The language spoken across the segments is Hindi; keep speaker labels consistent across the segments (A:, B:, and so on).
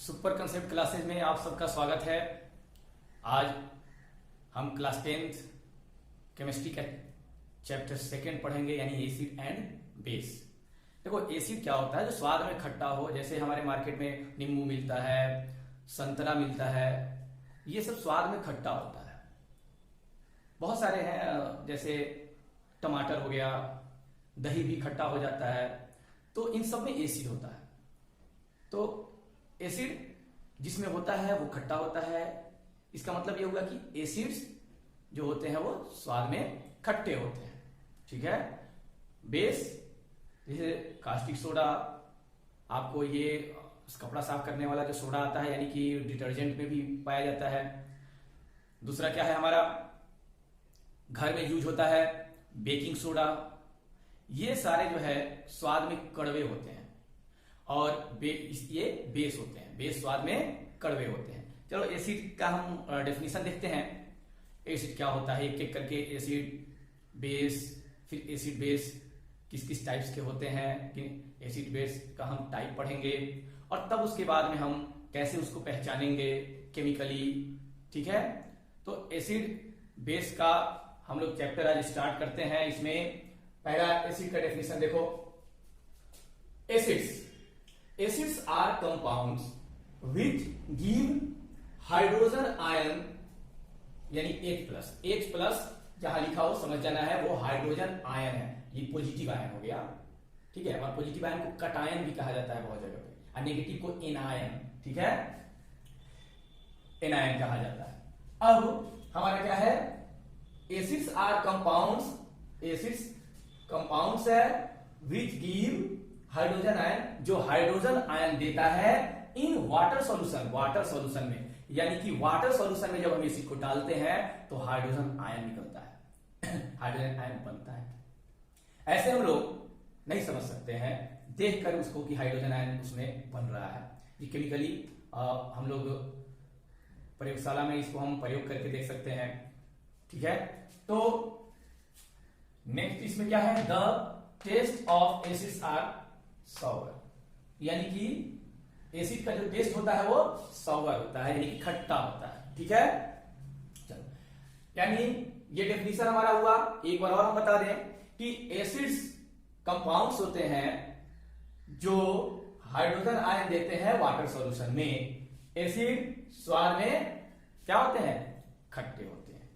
A: सुपर कंसेप्ट क्लासेस में आप सबका स्वागत है। आज हम क्लास 10th केमिस्ट्री का चैप्टर 2 पढ़ेंगे, यानी एसिड एंड बेस। देखो, एसिड क्या होता है? जो स्वाद में खट्टा हो, जैसे हमारे मार्केट में नींबू मिलता है, संतरा मिलता है, ये सब स्वाद में खट्टा होता है। बहुत सारे हैं, जैसे टमाटर हो गया, दही भी खट्टा हो जाता है, तो इन सब में एसिड होता है। तो एसिड जिसमें होता है वो खट्टा होता है। इसका मतलब ये हुआ कि एसिड्स जो होते हैं वो स्वाद में खट्टे होते हैं। ठीक है। बेस जैसे कास्टिक सोडा, आपको ये कपड़ा साफ करने वाला जो सोडा आता है, यानी कि डिटर्जेंट में भी पाया जाता है। दूसरा क्या है, हमारा घर में यूज होता है बेकिंग सोडा। ये सारे जो है स्वाद में कड़वे होते हैं और ये बेस होते हैं। बेस स्वाद में कड़वे होते हैं। चलो एसिड का हम डेफिनेशन देखते हैं। एसिड क्या होता है, एक एक करके एसिड बेस, फिर एसिड बेस किस किस टाइप्स के होते हैं, कि एसिड बेस का हम टाइप पढ़ेंगे और तब उसके बाद में हम कैसे उसको पहचानेंगे केमिकली। ठीक है। तो एसिड बेस का हम लोग चैप्टर आज स्टार्ट करते हैं। इसमें पहला एसिड का डेफिनेशन देखो। Acids are compounds which give hydrogen ion, यानी H+ जहां लिखा हो समझ जाना है, वो हाइड्रोजन आयन है। ये पॉजिटिव आयन हो गया। ठीक है। और पॉजिटिव आयन को कटायन भी कहा जाता है बहुत जगह पे, और नेगेटिव को एनायन। ठीक है, एनायन कहा जाता है। अब हमारा क्या है, acids are compounds. Acids compounds है विच गिव हाइड्रोजन आयन, जो हाइड्रोजन आयन देता है in water solution. Water solution में, यानी कि वाटर सॉल्यूशन में जब हम एसिड को डालते हैं तो हाइड्रोजन आयन निकलता है हाइड्रोजन आयन बनता है। ऐसे हम लोग नहीं समझ सकते हैं देखकर उसको कि हाइड्रोजन आयन उसमें बन रहा है। ये केमिकली हम लोग प्रयोगशाला में इसको हम प्रयोग करके देख सकते हैं। ठीक है। तो नेक्स्ट इसमें क्या है, the test of acids are sour, यानी कि एसिड का जो टेस्ट होता है वो सॉवर होता है, यानी कि खट्टा होता है। ठीक है। चलो, यानी ये डेफिनेशन हमारा हुआ। एक बार और हम बता दें कि एसिड्स कंपाउंड्स होते हैं जो हाइड्रोजन आयन देते हैं वाटर सॉल्यूशन में। एसिड स्वाद में क्या होते हैं, खट्टे होते हैं।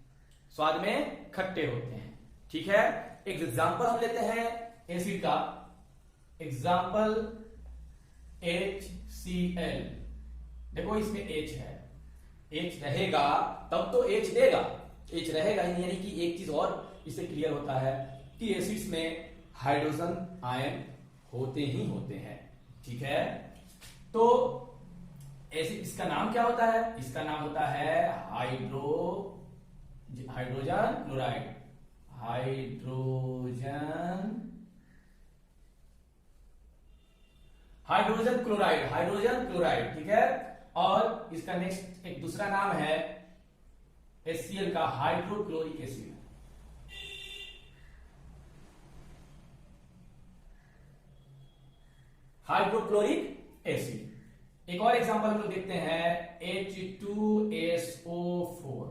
A: स्वाद में खट्टे होते हैं। ठीक है। एक एग्जांपल हम लेते हैं एसिड का। Example HCl। देखो इसमें H है, H रहेगा तब तो H देगा। H रहेगा ही नहीं, यानी कि एक चीज और इससे क्लियर होता है कि एसिड्स में हाइड्रोजन आयन होते ही होते हैं। ठीक है। तो एसिड, इसका नाम क्या होता है? इसका नाम होता है हाइड्रोजन क्लोराइड। Hydrogen chloride. ठीक है। और इसका नेक्स्ट एक दूसरा नाम है HCl का, हाइड्रोक्लोरिक एसिड। Hydrochloric acid. एक और एग्जांपल हम लोग देखते हैं, H2SO4।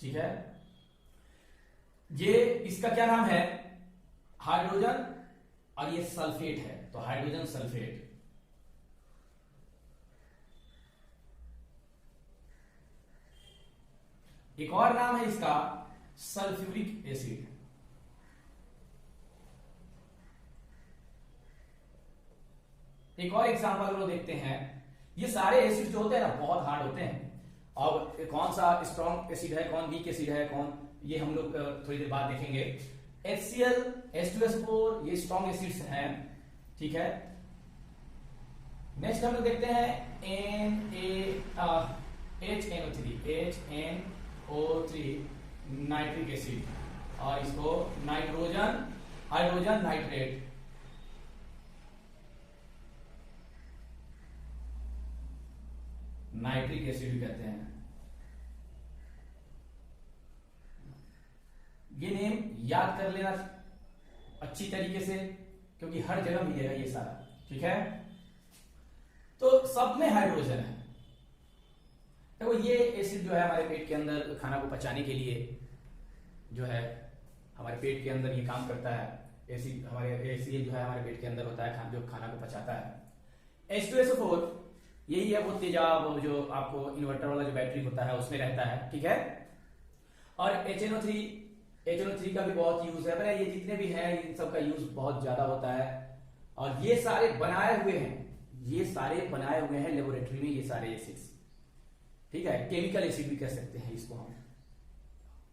A: ठीक है। ये इसका क्या नाम है, हाइड्रोजन, और ये सल्फेट है, तो हाइड्रोजन सल्फेट। एक और नाम है इसका सल्फ्यूरिक एसिड। एक और एग्जांपल हम लोग देखते हैं। ये सारे एसिड जो होते हैं ना, बहुत हार्ड होते हैं। अब कौन सा स्ट्रॉन्ग एसिड है, कौन वीक एसिड है, कौन, ये हम लोग थोड़ी देर बाद देखेंगे। HCl, H2SO4 ये स्ट्रॉन्ग एसिड्स हैं। ठीक है। नेक्स्ट हम लोग देखते हैं HNO3 नाइट्रिक एसिड, और इसको हाइड्रोजन नाइट्रेट। नाइट्रिक एसिड भी कहते हैं। ये नेम याद कर लेना अच्छी तरीके से, क्योंकि हर जगह मिलेगा ये सारा। ठीक है। सब में हाइड्रोजन है। देखो ये एसिड जो है हमारे पेट के अंदर खाना को पचाने के लिए जो है हमारे पेट के अंदर ये काम करता है। एसिड हमारे एसिड जो है हमारे पेट के अंदर होता है जो खाना को पचाता है। H2SO4 यही है वो तेजाब जो आपको इन्वर्टर वाला जो बैटरी होता है उसमें रहता है, ठीक है। और HNO3 का भी बहुत यूज है, पर ये जितने भी हैं इन सब का यूज बहुत ज्यादा होता है। और ये सारे बनाए हुए हैं लेबोरेटरी में, ये सारे एसिड्स, ठीक है। केमिकल एसिड भी कह सकते हैं इसको हम।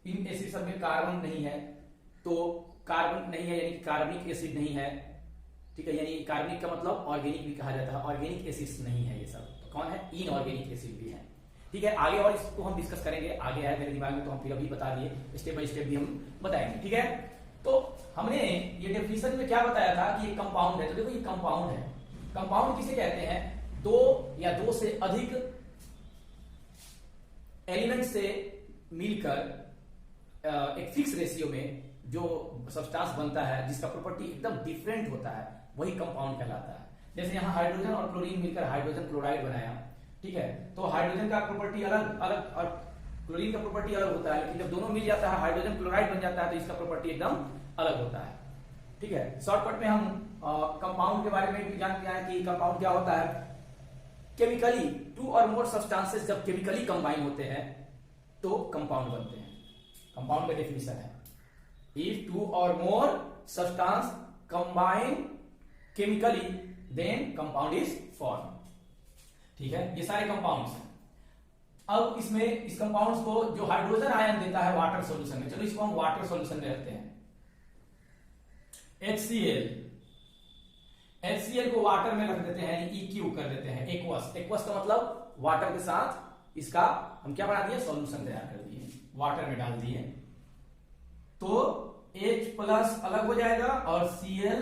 A: इन एसिड सब में कार्बन नहीं है, तो कार्बन नहीं है यानी कार्बनिक एसिड नहीं है, ठीक है। यानी कार्बनिक का मतलब ऑर्गेनिक भी कहा जाता है, ऑर्गेनिक एसिड्स नहीं है ये सब। तो कौन है? इनऑर्गेनिक एसिड भी है, ठीक है। आगे और इसको हम डिस्कस करेंगे, आगे है मेरे दिमाग में तो हम फिर अभी बता दिए, स्टेप बाय स्टेप भी हम बताएंगे, ठीक है। तो हमने ये डेफिनेशन में क्या बताया था कि ये कंपाउंड है। तो देखो ये कंपाउंड है। कंपाउंड किसे कहते हैं? दो या दो से अधिक एलिमेंट से मिलकर एक फिक्स रेशियो में जो सब्सटेंस बनता है जिसका प्रॉपर्टी एकदम डिफरेंट होता है, वही कंपाउंड कहलाता है। जैसे यहाँ हाइड्रोजन और क्लोरीन मिलकर हाइड्रोजन क्लोराइड बनाया, ठीक है। तो हाइड्रोजन का प्रॉपर्टी अलग अलग और क्लोरीन का प्रॉपर्टी अलग होता है, लेकिन जब दोनों मिल जाता है हाइड्रोजन क्लोराइड बन जाता है तो इसका प्रॉपर्टी एकदम अलग होता है, ठीक है। शॉर्टकट में हम कंपाउंड के बारे में भी जानते हैं कि कंपाउंड क्या होता है। Chemically to or more substances जब केमिकली कंबाइन होते हैं तो कंपाउंड बनते हैं। कंपाउंड का डेफिनेशन है if two or more substance combine chemically then compound is form, ठीक है। ये सारे कंपाउंड्स हैं। अब इसमें इस कंपाउंड्स को जो हाइड्रोजन आयन देता है वाटर सॉल्यूशन में, चलो इसको हम वाटर सॉल्यूशन में रखते हैं। HCl को वाटर में रख देते हैं, EQ कर देते हैं, एक्वस का मतलब वाटर के साथ इसका हम क्या बना दिए? सॉल्यूशन तैयार कर दिए, वाटर में डाल दिए। तो H प्लस अलग हो जाएगा और Cl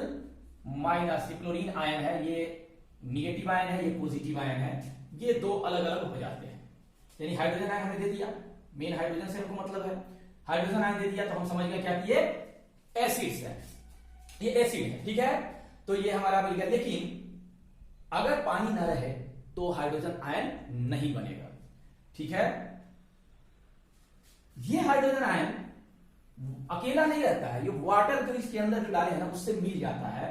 A: माइनस, क्लोरीन आयन है, ये निगेटिव आयन है, ये पॉजिटिव आयन है, ये दो अलग अलग हो जाते हैं। यानी हाइड्रोजन आयन हमें दे दिया, मेन हाइड्रोजन से हमको मतलब है, हाइड्रोजन आयन दे दिया तो हम समझ गए क्या कि ये एसिड्स है, ये एसिड है, ठीक है। तो ये हमारा मिल गया। लेकिन अगर पानी न रहे तो हाइड्रोजन आयन नहीं बनेगा, ठीक है। ये हाइड्रोजन आयन अकेला नहीं रहता है, ये वाटर जो इसके अंदर जो डाले हैं ना उससे मिल जाता है,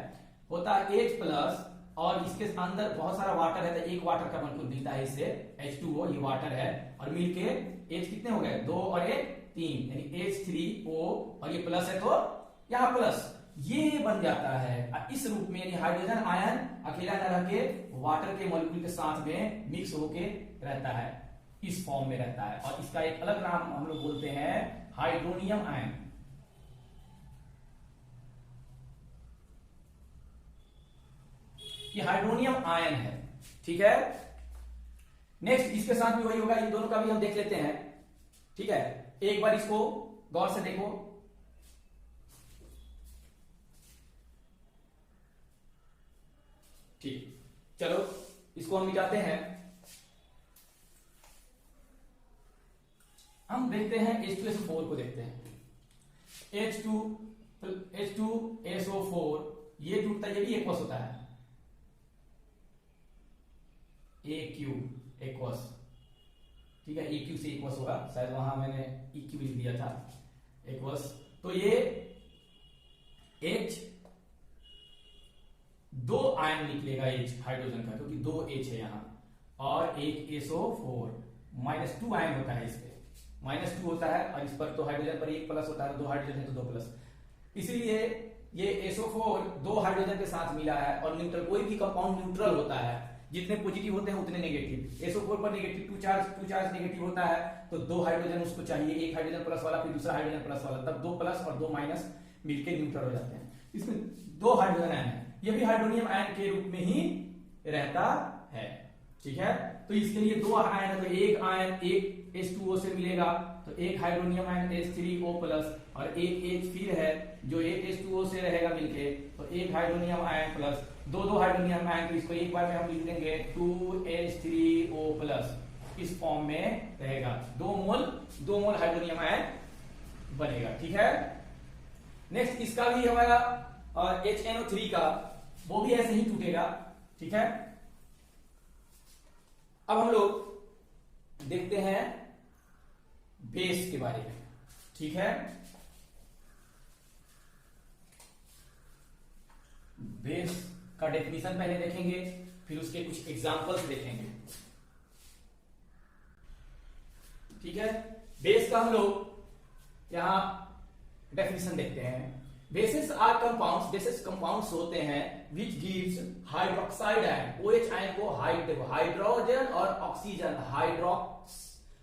A: होता है H प्लस, और इसके अंदर बहुत सारा वाटर है तो एक वाटर का बिल्कुल मिलता है इससे H2O, ये वाटर है, और मिलके H कितने हो गए? 2 और 1 3, यानी H3O, और ये प्लस है तो यहां प्लस, ये बन जाता है इस रूप में। यानी हाइड्रोजन आयन अकेला न रह के वाटर के मॉलिक्यूल के साथ में मिक्स होके रहता है, इस फॉर्म में रहता है। और इसका एक अलग नाम हम लोग बोलते हैं हाइड्रोनियम आयन। ये हाइड्रोनियम आयन है, ठीक है। नेक्स्ट इसके साथ भी वही होगा, इन दोनों का भी हम देख लेते हैं, ठीक है। एक बार इसको गौर से देखो, ठीक। चलो इसको हम मिटाते हैं, हम देखते हैं H2SO4 को देखते हैं। H2SO4 ये टूटता है, ये भी एक्वस होता है, AQ एक्वस, ठीक है। EQ से एक्वस होगा, शायद वहां मैंने EQ लिख दिया था, एक्वस। तो ये H दो आयन निकलेगा H हाइड्रोजन का, क्योंकि 2 H है यहां, और एक SO4 -2 आयन होता है, इस पे -2 होता है, और इस पर तो हाइड्रोजन पर 1 प्लस होता है, 2 हाइड्रोजन है तो 2 प्लस। इसीलिए ये SO4 2 हाइड्रोजन के साथ मिला है, और न्यूट्रल, कोई भी कंपाउंड न्यूट्रल होता है, जितने पॉजिटिव होते हैं उतने नेगेटिव। SO4 पर नेगेटिव टू चार्ज नेगेटिव होता है, तो 2 हाइड्रोजन उसको चाहिए, एक हाइड्रोजन प्लस वाला फिर दूसरा हाइड्रोजन प्लस वाला, तब 2 प्लस और 2 माइनस मिलकर न्यूट्रल हो जाते हैं। इसमें 2 हाइड्रोजन आयन है, ये भी हाइड्रोनियम आयन के रूप में ही रहता है, ठीक है। तो इसके लिए 2 आयन है, तो एक आयन एक H2O से मिलेगा, तो एक हाइड्रोनियम आयन H3O प्लस, और एक H फिर है जो एक H2O से रहेगा मिलके, तो एक hydronium ion plus, 2 hydronium ion, तो इसको एक बार में हम लिख देंगे 2H3O प्लस, इस फॉर्म में रहेगा। 2 मोल हाइड्रोनियम आयन बनेगा, ठीक है। नेक्स्ट इसका भी हमारा HNO3 का, वो भी ऐसे ही टूटेगा, ठीक है। अब हम लोग देखते हैं बेस के बारे में, ठीक है। बेस का डेफिनेशन पहले देखेंगे, फिर उसके कुछ एग्जांपल्स देखेंगे, ठीक है। बेस का हम लोग यहां डेफिनेशन देखते हैं। Bases are compounds, bases compounds होते हैं which gives hydroxide ion, OH ion को हाइड्रोजन और ऑक्सीजन,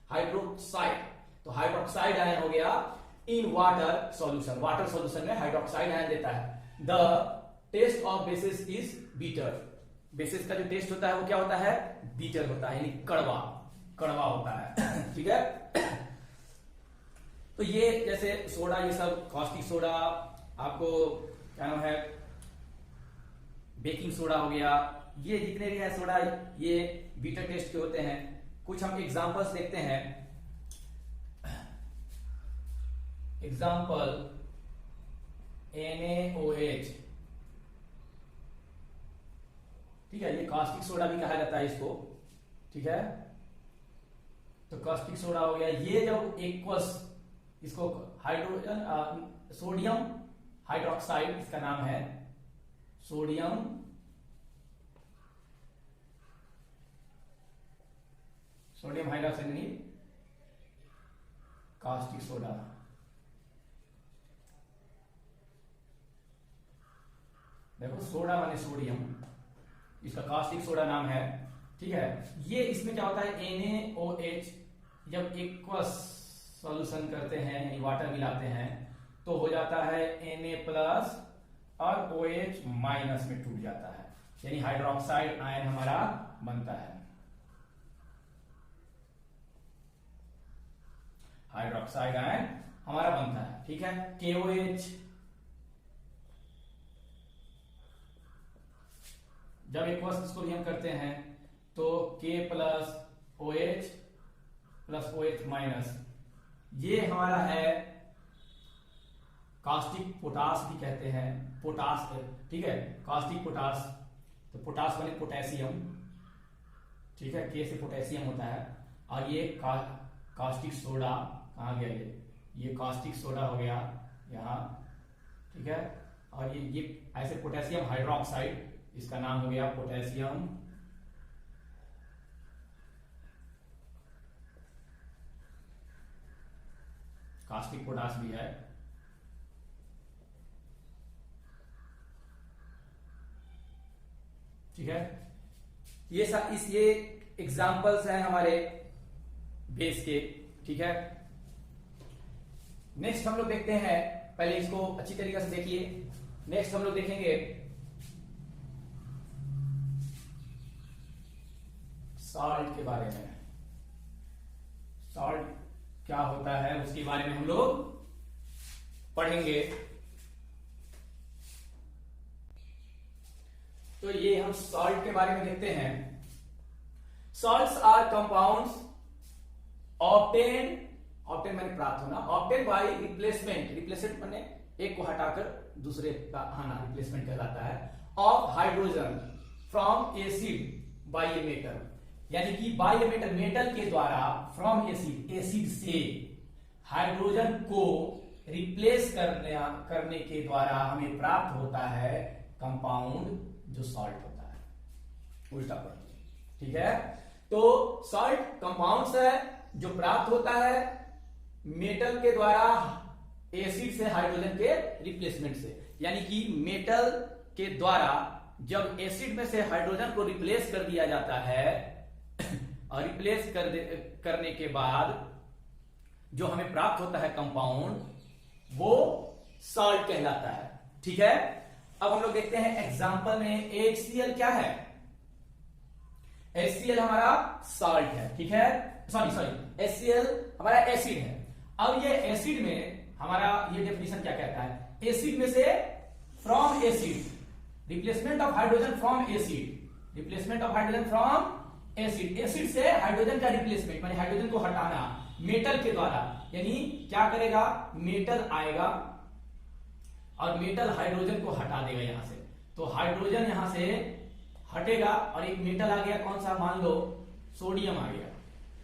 A: हाइड्रोक्साइड, तो हाइड्रोक्साइड आयन हो गया in water solution, water solution में हाइड्रोक्साइड आयन देता है। The test of bases is bitter, bases का जो टेस्ट होता है वो क्या होता है, बीटर होता है, यानी कड़वा, कड़वा होता है, ठीक है। तो ये जैसे सोडा, ये सब कॉस्टिक सोडा, आपको क्या नाम है, बेकिंग सोडा हो गया, ये जितने भी है सोडा, ये बीटर टेस्ट के होते हैं। कुछ हम एग्जांपल्स देखते हैं। एग्जांपल NaOH, ठीक है, ये कास्टिक सोडा भी कहा जाता है इसको, ठीक है। तो कास्टिक सोडा हो गया, ये जब एक्वस, इसको हाइड्रोजन, सोडियम हाइड्रोक्साइड इसका नाम है, सोडियम हाइड्रोक्साइड नहीं, कास्टिक सोडा, देखो सोडा माने सोडियम, इसका कास्टिक सोडा नाम है, ठीक है। ये इसमें क्या होता है, NaOH जब एक्वस सॉल्यूशन करते हैं, यानी वाटर मिलाते हैं, तो हो जाता है Na+ और OH- में टूट जाता है, यानी हाइड्रोक्साइड आयन हमारा बनता है, हाइड्रोक्साइड आयन हमारा बनता है, ठीक है। KOH जब एक्वस इसको भी हम करते हैं तो K+OH + OH-, ये हमारा है कास्टिक पोटास भी कहते हैं, पोटास, ठीक है, कास्टिक पोटास, तो पोटास बने पोटेशियम, ठीक है, के से पोटेशियम होता है। और ये कास्टिक सोडा कहाँ गया, ये कास्टिक सोडा हो गया यहाँ, ठीक है। और ये ऐसे पोटेशियम हाइड्रोक्साइड, इसका नाम हो गया पोटेशियम कास्टिक पोटास भी है, ठीक है। ये एग्जांपल्स हैं हमारे बेस के, ठीक है। नेक्स्ट हम लोग देखते हैं, पहले इसको अच्छी तरीके से देखिए। नेक्स्ट हम लोग देखेंगे सॉल्ट के बारे में। सॉल्ट क्या होता है उसके बारे में हम लोग पढ़ेंगे। तो ये हम सॉल्ट के बारे में देखते हैं। सॉल्ट्स आर कंपाउंड्स ऑब्टेन मैंने प्राप्त होना, ऑब्टेन बाय रिप्लेसमेंट माने एक को हटाकर दूसरे का आना, रिप्लेसमेंट कहलाता है, of hydrogen from acid by a metal, यानी कि बाय ए मेटल, मेटल के द्वारा, फ्रॉम एसिड से हाइड्रोजन को रिप्लेस करने के द्वारा हमें प्राप्त होता है कंपाउंड जो सॉल्ट होता है, उल्टा पढ़िए, ठीक है। तो सॉल्ट कंपाउंड्स है जो प्राप्त होता है मेटल के द्वारा एसिड से हाइड्रोजन के रिप्लेसमेंट से, यानी कि मेटल के द्वारा जब एसिड में से हाइड्रोजन को रिप्लेस कर दिया जाता है और रिप्लेस करने के बाद जो हमें प्राप्त होता है कंपाउंड, वो सॉल्ट कहलाता है, ठीक है। अब हम लोग देखते हैं एग्जांपल में HCl क्या है। HCl हमारा सॉल्ट है, ठीक है, सॉरी HCl हमारा एसिड है। अब ये एसिड में हमारा ये डेफिनेशन क्या कहता है, एसिड में से from acid, replacement of hydrogen from acid, replacement of hydrogen from acid, acid से हाइड्रोजन का रिप्लेसमेंट माने हाइड्रोजन को हटाना मेटल के द्वारा, यानी क्या करेगा, मेटल आएगा और मेटल हाइड्रोजन को हटा देगा यहां से, तो हाइड्रोजन यहां से हटेगा और एक मेटल आ गया, कौन सा, मान लो सोडियम आ गया,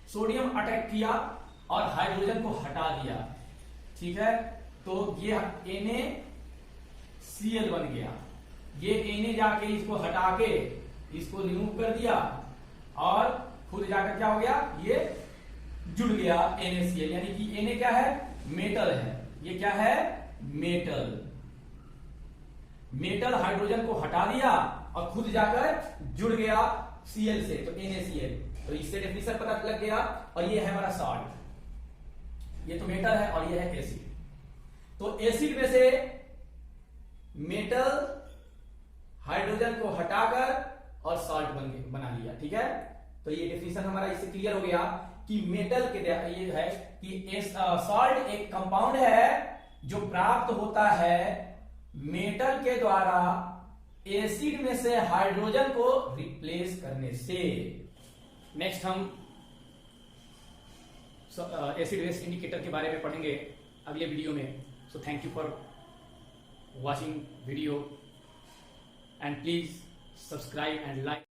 A: सोडियम अटैक किया और हाइड्रोजन को हटा दिया, ठीक है। तो ये NaCl बन गया, ये Na जाके इसको हटा के इसको रिमूव कर दिया और खुद जाकर क्या हो गया, ये जुड़ गया NaCl, यानी कि Na क्या है, मेटल है। ये क्या है, मेटल। मेटल हाइड्रोजन को हटा दिया और खुद जाकर जुड़ गया Cl से, तो NaCl। तो इससे डेफिनेशन पता लग गया। और ये है हमारा सॉल्ट, ये तो मेटल है और ये है एसिड। तो एसिड में से मेटल हाइड्रोजन को हटाकर और सॉल्ट बना लिया, ठीक है। तो ये डेफिनेशन हमारा इससे क्लियर हो गया कि मेटल के ये है कि सॉल्ट एक कंपाउंड है जो प्राप्त होता है मेटल के द्वारा एसिड में से हाइड्रोजन को रिप्लेस करने से। नेक्स्ट हम एसिड बेस इंडिकेटर के बारे में पढ़ेंगे अगले वीडियो में। So thank you for watching video and please subscribe and like.